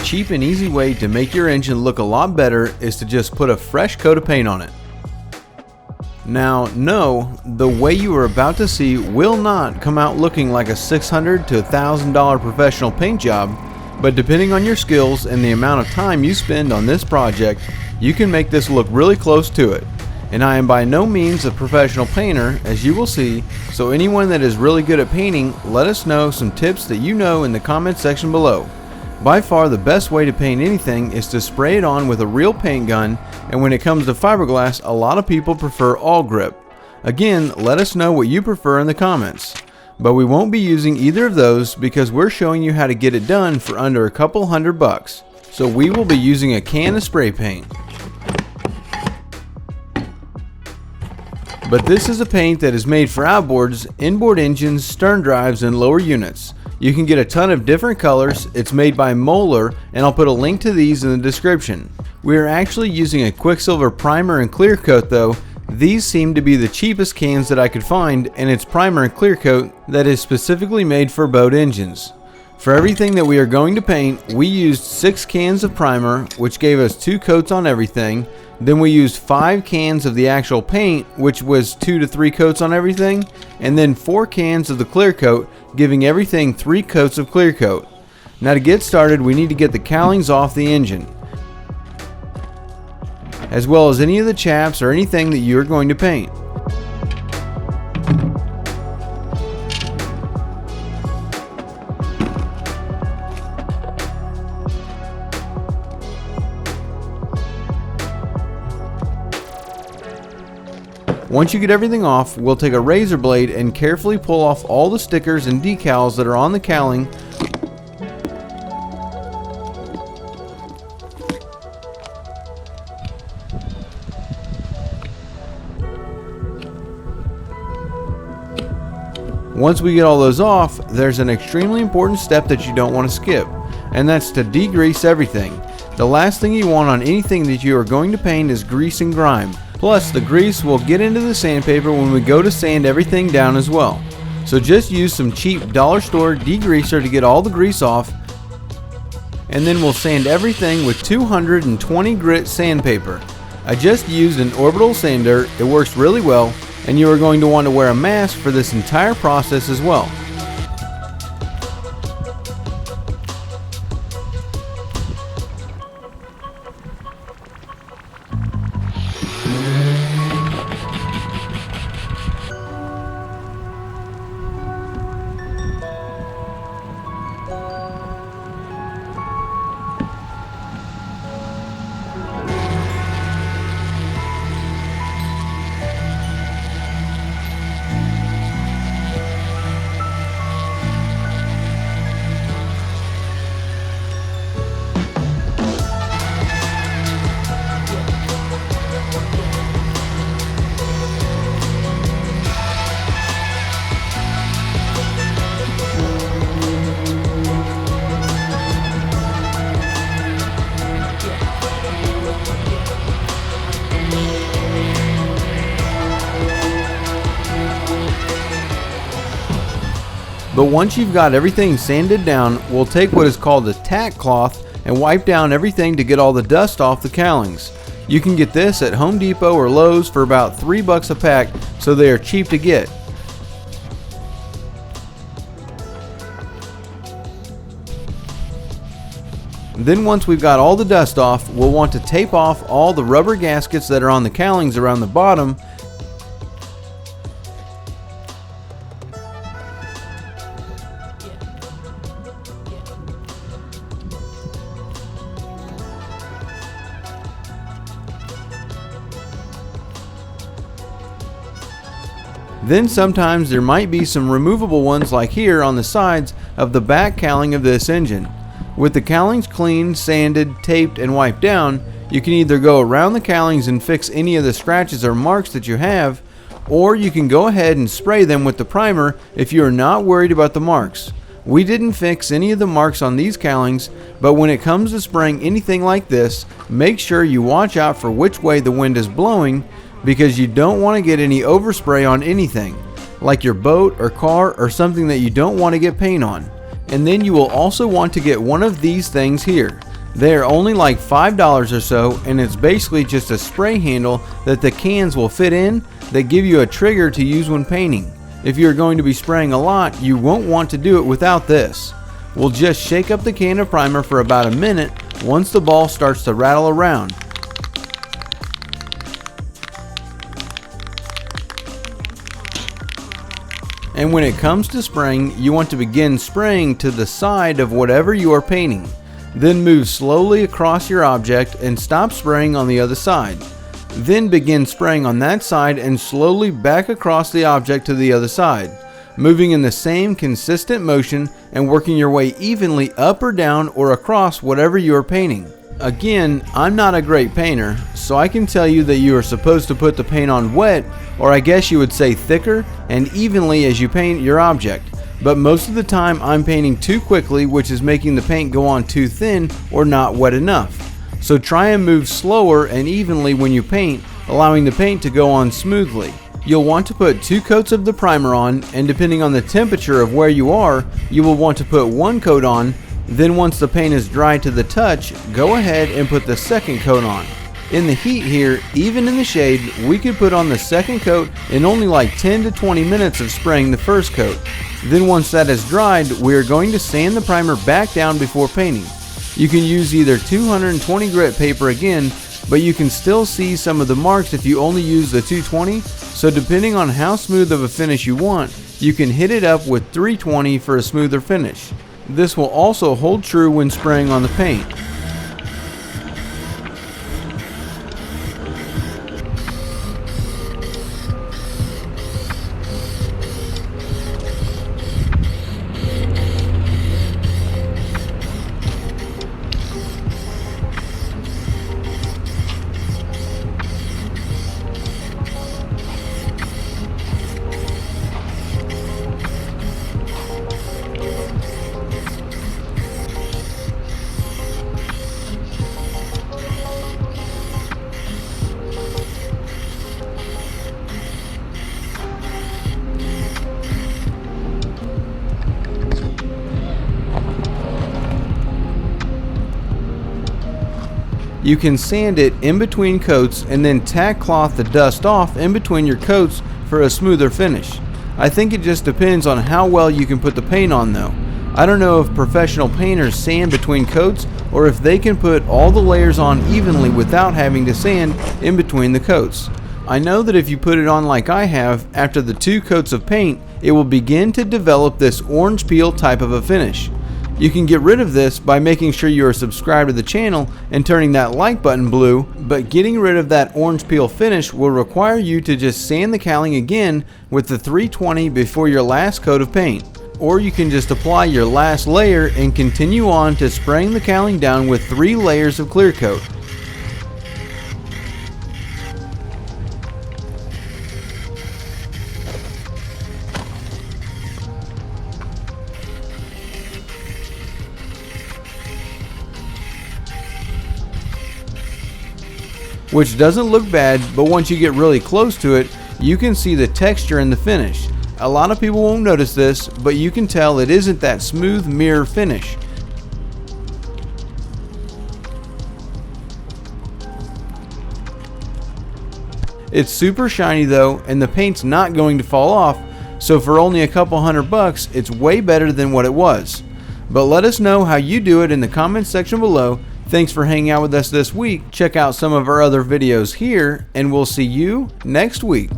cheap and easy way to make your engine look a lot better is to just put a fresh coat of paint on it. Now, no, the way you are about to see will not come out looking like a $600 to $1,000 professional paint job, but depending on your skills and the amount of time you spend on this project, you can make this look really close to it. And I am by no means a professional painter, as you will see, so anyone that is really good at painting, let us know some tips that you know in the comment section below. By far the best way to paint anything is to spray it on with a real paint gun, and when it comes to fiberglass, a lot of people prefer all grip. Again, let us know what you prefer in the comments. But we won't be using either of those because we're showing you how to get it done for under a couple $100. So we will be using a can of spray paint. But this is a paint that is made for outboards, inboard engines, stern drives, and lower units. You can get a ton of different colors. It's made by Moeller, and I'll put a link to these in the description. We are actually using a Quicksilver primer and clear coat though. These seem to be the cheapest cans that I could find, and it's primer and clear coat that is specifically made for boat engines. For everything that we are going to paint, we used 6 cans of primer, which gave us 2 coats on everything. Then we used 5 cans of the actual paint, which was 2 to 3 coats on everything, and then 4 cans of the clear coat, giving everything 3 coats of clear coat. Now to get started, we need to get the cowlings off the engine, as well as any of the chaps or anything that you are going to paint. Once you get everything off, we'll take a razor blade and carefully pull off all the stickers and decals that are on the cowling. Once we get all those off, there's an extremely important step that you don't want to skip, and that's to degrease everything. The last thing you want on anything that you are going to paint is grease and grime. Plus, the grease will get into the sandpaper when we go to sand everything down as well. So just use some cheap dollar store degreaser to get all the grease off, and then we'll sand everything with 220 grit sandpaper. I just used an orbital sander. It works really well, and you are going to want to wear a mask for this entire process as well. But once you've got everything sanded down, we'll take what is called a tack cloth and wipe down everything to get all the dust off the cowlings. You can get this at Home Depot or Lowe's for about $3 a pack, so they are cheap to get. Then once we've got all the dust off, we'll want to tape off all the rubber gaskets that are on the cowlings around the bottom. Then sometimes there might be some removable ones like here on the sides of the back cowling of this engine. With the cowlings cleaned, sanded, taped, and wiped down, you can either go around the cowlings and fix any of the scratches or marks that you have, or you can go ahead and spray them with the primer if you are not worried about the marks. We didn't fix any of the marks on these cowlings, but when it comes to spraying anything like this, make sure you watch out for which way the wind is blowing, because you don't want to get any overspray on anything, like your boat or car or something that you don't want to get paint on. And then you will also want to get one of these things here. They are only like $5 or so, and it's basically just a spray handle that the cans will fit in that give you a trigger to use when painting. If you're going to be spraying a lot, you won't want to do it without this. We'll just shake up the can of primer for about a minute once the ball starts to rattle around. And when it comes to spraying, you want to begin spraying to the side of whatever you are painting. Then move slowly across your object and stop spraying on the other side. Then begin spraying on that side and slowly back across the object to the other side, moving in the same consistent motion and working your way evenly up or down or across whatever you are painting. Again, I'm not a great painter, so I can tell you that you are supposed to put the paint on wet, or I guess you would say thicker, and evenly as you paint your object. But most of the time I'm painting too quickly, which is making the paint go on too thin or not wet enough. So try and move slower and evenly when you paint, allowing the paint to go on smoothly. You'll want to put 2 coats of the primer on, and depending on the temperature of where you are, you will want to put 1 coat on. Then once the paint is dry to the touch, go ahead and put the second coat on. In the heat here, even in the shade, we could put on the second coat in only like 10 to 20 minutes of spraying the first coat. Then once that is dried, we are going to sand the primer back down before painting. You can use either 220 grit paper again, but you can still see some of the marks if you only use the 220, so depending on how smooth of a finish you want, you can hit it up with 320 for a smoother finish. This will also hold true when spraying on the paint. You can sand it in between coats and then tack cloth the dust off in between your coats for a smoother finish. I think it just depends on how well you can put the paint on though. I don't know if professional painters sand between coats or if they can put all the layers on evenly without having to sand in between the coats. I know that if you put it on like I have, after the 2 coats of paint, it will begin to develop this orange peel type of a finish. You can get rid of this by making sure you are subscribed to the channel and turning that like button blue, but getting rid of that orange peel finish will require you to just sand the cowling again with the 320 before your last coat of paint. Or you can just apply your last layer and continue on to spraying the cowling down with 3 layers of clear coat. Which doesn't look bad, but once you get really close to it, you can see the texture in the finish. A lot of people won't notice this, but you can tell it isn't that smooth mirror finish. It's super shiny though, and the paint's not going to fall off, so for only a couple $100, it's way better than what it was. But let us know how you do it in the comments section below. Thanks for hanging out with us this week. Check out some of our other videos here, and we'll see you next week.